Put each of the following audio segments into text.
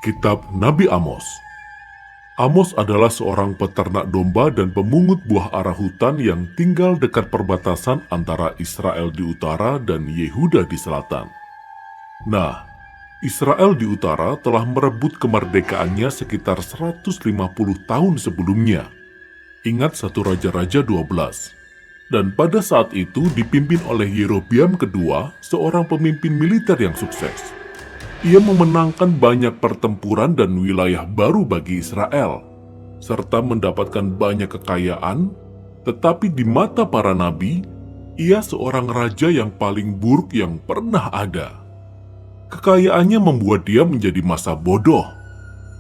Kitab Nabi Amos. Amos adalah seorang peternak domba dan pemungut buah ara hutan yang tinggal dekat perbatasan antara Israel di utara dan Yehuda di selatan. Nah, Israel di utara telah merebut kemerdekaannya sekitar 150 tahun sebelumnya. Ingat 1 Raja-Raja 12. Dan pada saat itu dipimpin oleh Yerobeam kedua, seorang pemimpin militer yang sukses. Ia memenangkan banyak pertempuran dan wilayah baru bagi Israel, serta mendapatkan banyak kekayaan, tetapi di mata para nabi, ia seorang raja yang paling buruk yang pernah ada. Kekayaannya membuat dia menjadi masa bodoh,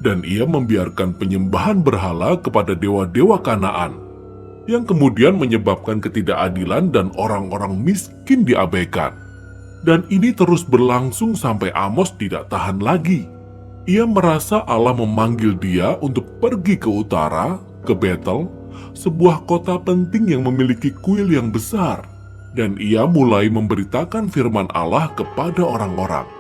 dan ia membiarkan penyembahan berhala kepada dewa-dewa Kanaan, yang kemudian menyebabkan ketidakadilan dan orang-orang miskin diabaikan. Dan ini terus berlangsung sampai Amos tidak tahan lagi. Ia merasa Allah memanggil dia untuk pergi ke utara, ke Betel, sebuah kota penting yang memiliki kuil yang besar. Dan ia mulai memberitakan firman Allah kepada orang-orang.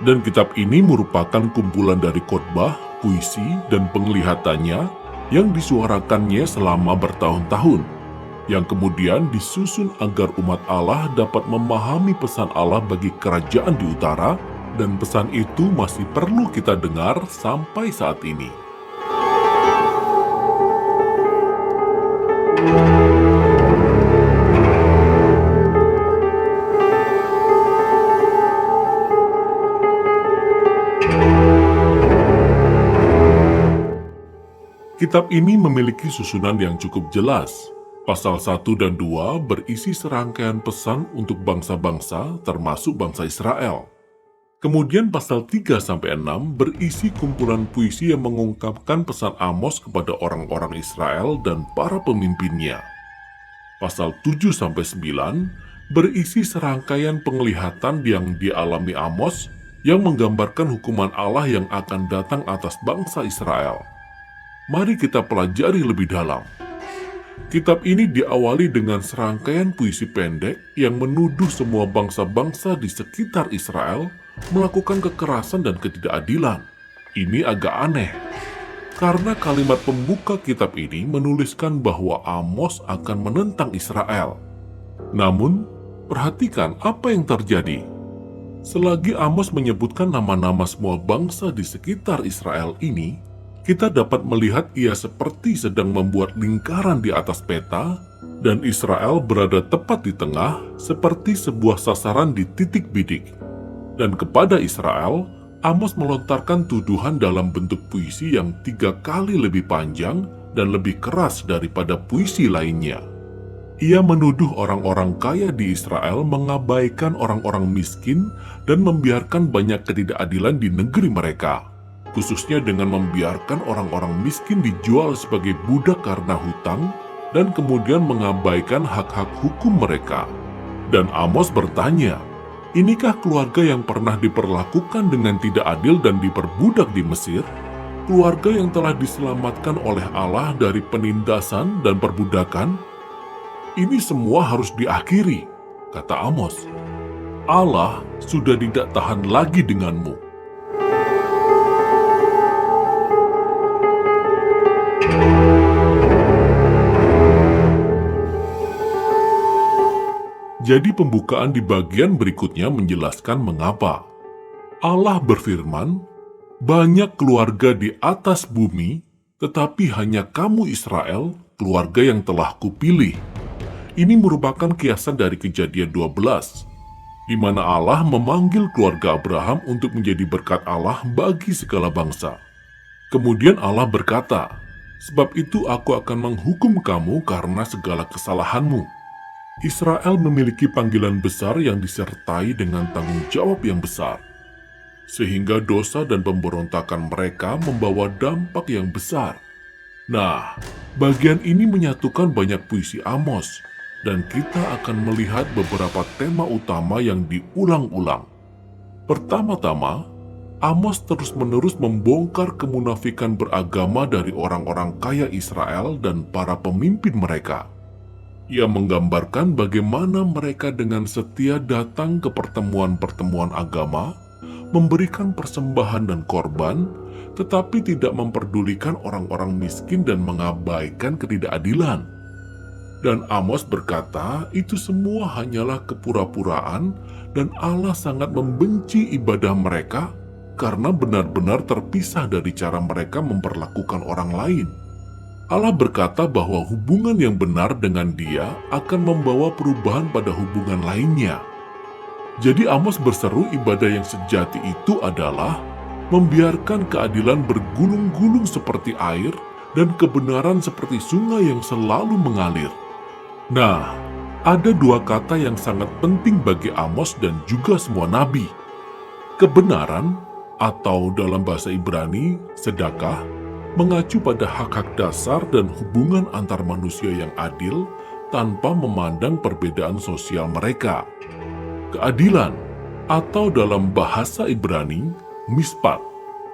Dan kitab ini merupakan kumpulan dari khotbah, puisi, dan penglihatannya yang disuarakannya selama bertahun-tahun, yang kemudian disusun agar umat Allah dapat memahami pesan Allah bagi kerajaan di utara, dan pesan itu masih perlu kita dengar sampai saat ini. Kitab ini memiliki susunan yang cukup jelas. Pasal 1 dan 2 berisi serangkaian pesan untuk bangsa-bangsa termasuk bangsa Israel. Kemudian pasal 3-6 berisi kumpulan puisi yang mengungkapkan pesan Amos kepada orang-orang Israel dan para pemimpinnya. Pasal 7-9 berisi serangkaian penglihatan yang dialami Amos yang menggambarkan hukuman Allah yang akan datang atas bangsa Israel. Mari kita pelajari lebih dalam. Kitab ini diawali dengan serangkaian puisi pendek yang menuduh semua bangsa-bangsa di sekitar Israel melakukan kekerasan dan ketidakadilan. Ini agak aneh, karena kalimat pembuka kitab ini menuliskan bahwa Amos akan menentang Israel. Namun, perhatikan apa yang terjadi. Selagi Amos menyebutkan nama-nama semua bangsa di sekitar Israel ini, kita dapat melihat ia seperti sedang membuat lingkaran di atas peta, dan Israel berada tepat di tengah seperti sebuah sasaran di titik bidik. Dan kepada Israel, Amos melontarkan tuduhan dalam bentuk puisi yang 3 kali lebih panjang dan lebih keras daripada puisi lainnya. Ia menuduh orang-orang kaya di Israel mengabaikan orang-orang miskin dan membiarkan banyak ketidakadilan di negeri mereka, khususnya dengan membiarkan orang-orang miskin dijual sebagai budak karena hutang dan kemudian mengabaikan hak-hak hukum mereka. Dan Amos bertanya, inikah keluarga yang pernah diperlakukan dengan tidak adil dan diperbudak di Mesir? Keluarga yang telah diselamatkan oleh Allah dari penindasan dan perbudakan? Ini semua harus diakhiri, kata Amos. Allah sudah tidak tahan lagi denganmu. Jadi pembukaan di bagian berikutnya menjelaskan mengapa. Allah berfirman, banyak keluarga di atas bumi, tetapi hanya kamu Israel, keluarga yang telah kupilih. Ini merupakan kiasan dari Kejadian 12, di mana Allah memanggil keluarga Abraham untuk menjadi berkat Allah bagi segala bangsa. Kemudian Allah berkata, sebab itu aku akan menghukum kamu karena segala kesalahanmu. Israel memiliki panggilan besar yang disertai dengan tanggung jawab yang besar, sehingga dosa dan pemberontakan mereka membawa dampak yang besar. Nah, bagian ini menyatukan banyak puisi Amos, dan kita akan melihat beberapa tema utama yang diulang-ulang. Pertama-tama, Amos terus-menerus membongkar kemunafikan beragama dari orang-orang kaya Israel dan para pemimpin mereka. Ia menggambarkan bagaimana mereka dengan setia datang ke pertemuan-pertemuan agama, memberikan persembahan dan korban, tetapi tidak memperdulikan orang-orang miskin dan mengabaikan ketidakadilan. Dan Amos berkata, itu semua hanyalah kepura-puraan dan Allah sangat membenci ibadah mereka karena benar-benar terpisah dari cara mereka memperlakukan orang lain. Allah berkata bahwa hubungan yang benar dengan Dia akan membawa perubahan pada hubungan lainnya. Jadi Amos berseru ibadah yang sejati itu adalah membiarkan keadilan bergulung-gulung seperti air dan kebenaran seperti sungai yang selalu mengalir. Nah, ada dua kata yang sangat penting bagi Amos dan juga semua nabi. Kebenaran, atau dalam bahasa Ibrani, sedekah, mengacu pada hak-hak dasar dan hubungan antar manusia yang adil tanpa memandang perbedaan sosial mereka. Keadilan, atau dalam bahasa Ibrani, mispat,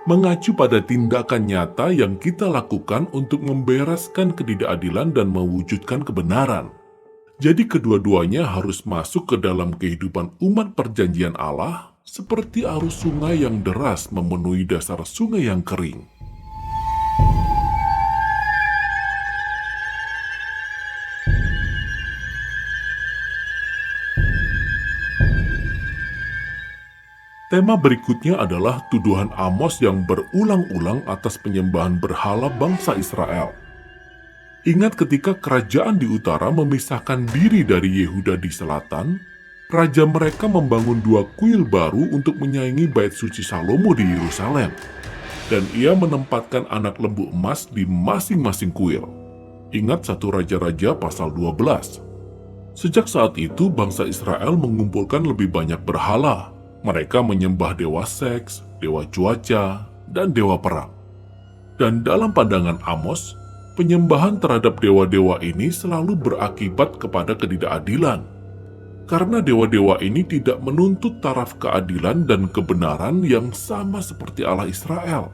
mengacu pada tindakan nyata yang kita lakukan untuk membereskan ketidakadilan dan mewujudkan kebenaran. Jadi kedua-duanya harus masuk ke dalam kehidupan umat perjanjian Allah seperti arus sungai yang deras memenuhi dasar sungai yang kering. Tema berikutnya adalah tuduhan Amos yang berulang-ulang atas penyembahan berhala bangsa Israel. Ingat ketika kerajaan di utara memisahkan diri dari Yehuda di selatan, raja mereka membangun 2 kuil baru untuk menyaingi bait suci Salomo di Yerusalem. Dan ia menempatkan anak lembu emas di masing-masing kuil. Ingat 1 Raja-Raja pasal 12. Sejak saat itu bangsa Israel mengumpulkan lebih banyak berhala. Mereka menyembah dewa seks, dewa cuaca, dan dewa perang. Dan dalam pandangan Amos, penyembahan terhadap dewa-dewa ini selalu berakibat kepada ketidakadilan. Karena dewa-dewa ini tidak menuntut taraf keadilan dan kebenaran yang sama seperti Allah Israel.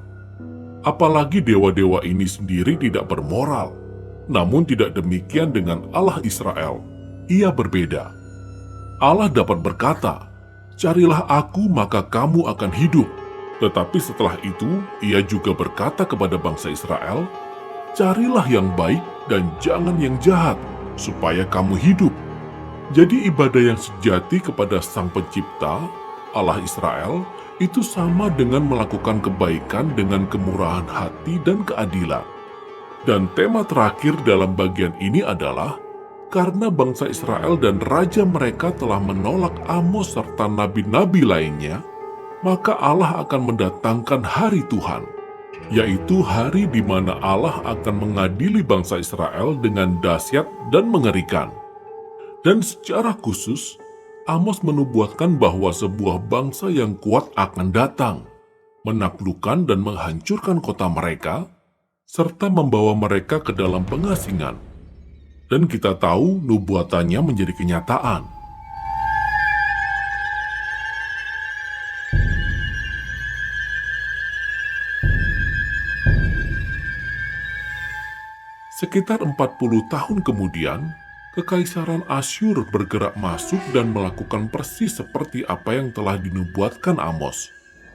Apalagi dewa-dewa ini sendiri tidak bermoral. Namun tidak demikian dengan Allah Israel. Ia berbeda. Allah dapat berkata, "Carilah aku maka kamu akan hidup." Tetapi setelah itu, ia juga berkata kepada bangsa Israel, "Carilah yang baik dan jangan yang jahat, supaya kamu hidup." Jadi ibadah yang sejati kepada Sang Pencipta, Allah Israel, itu sama dengan melakukan kebaikan dengan kemurahan hati dan keadilan. Dan tema terakhir dalam bagian ini adalah karena bangsa Israel dan raja mereka telah menolak Amos serta nabi-nabi lainnya, maka Allah akan mendatangkan hari Tuhan, yaitu hari di mana Allah akan mengadili bangsa Israel dengan dahsyat dan mengerikan. Dan secara khusus, Amos menubuatkan bahwa sebuah bangsa yang kuat akan datang, menaklukkan dan menghancurkan kota mereka, serta membawa mereka ke dalam pengasingan. Dan kita tahu nubuatannya menjadi kenyataan. Sekitar 40 tahun kemudian, Kekaisaran Asyur bergerak masuk dan melakukan persis seperti apa yang telah dinubuatkan Amos.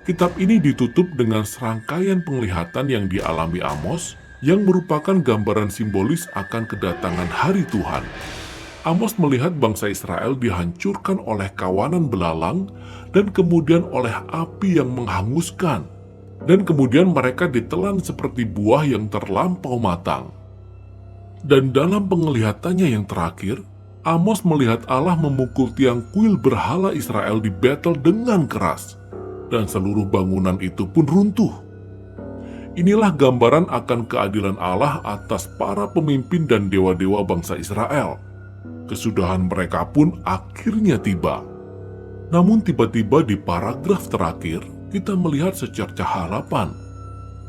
Kitab ini ditutup dengan serangkaian penglihatan yang dialami Amos, yang merupakan gambaran simbolis akan kedatangan hari Tuhan. Amos melihat bangsa Israel dihancurkan oleh kawanan belalang dan kemudian oleh api yang menghanguskan. Dan kemudian mereka ditelan seperti buah yang terlampau matang. Dan dalam penglihatannya yang terakhir, Amos melihat Allah memukul tiang kuil berhala Israel di Betel dengan keras. Dan seluruh bangunan itu pun runtuh. Inilah gambaran akan keadilan Allah atas para pemimpin dan dewa-dewa bangsa Israel. Kesudahan mereka pun akhirnya tiba. Namun tiba-tiba di paragraf terakhir, kita melihat secercah harapan.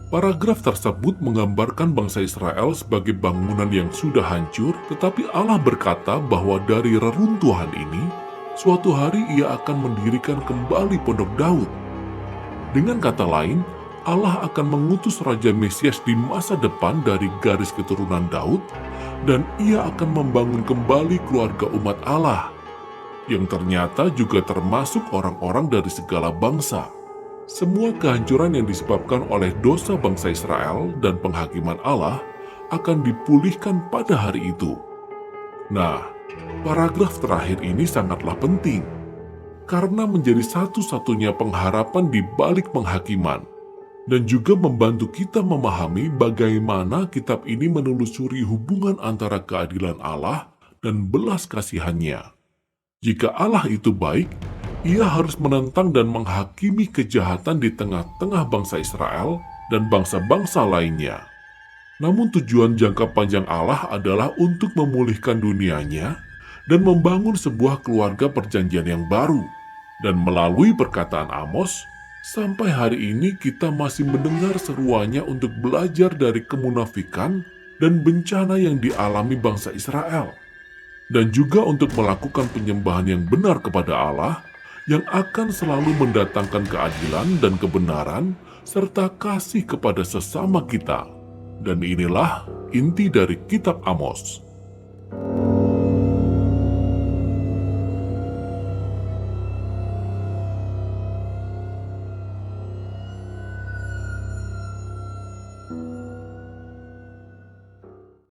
Paragraf tersebut menggambarkan bangsa Israel sebagai bangunan yang sudah hancur, tetapi Allah berkata bahwa dari reruntuhan ini, suatu hari ia akan mendirikan kembali Pondok Daud. Dengan kata lain, Allah akan mengutus Raja Mesias di masa depan dari garis keturunan Daud, dan ia akan membangun kembali keluarga umat Allah, yang ternyata juga termasuk orang-orang dari segala bangsa. Semua kehancuran yang disebabkan oleh dosa bangsa Israel dan penghakiman Allah akan dipulihkan pada hari itu. Nah, paragraf terakhir ini sangatlah penting karena menjadi satu-satunya pengharapan di balik penghakiman dan juga membantu kita memahami bagaimana kitab ini menelusuri hubungan antara keadilan Allah dan belas kasihannya. Jika Allah itu baik, Ia harus menentang dan menghakimi kejahatan di tengah-tengah bangsa Israel dan bangsa-bangsa lainnya. Namun tujuan jangka panjang Allah adalah untuk memulihkan dunianya dan membangun sebuah keluarga perjanjian yang baru. Dan melalui perkataan Amos, sampai hari ini kita masih mendengar seruannya untuk belajar dari kemunafikan dan bencana yang dialami bangsa Israel. Dan juga untuk melakukan penyembahan yang benar kepada Allah, yang akan selalu mendatangkan keadilan dan kebenaran, serta kasih kepada sesama kita. Dan inilah inti dari kitab Amos.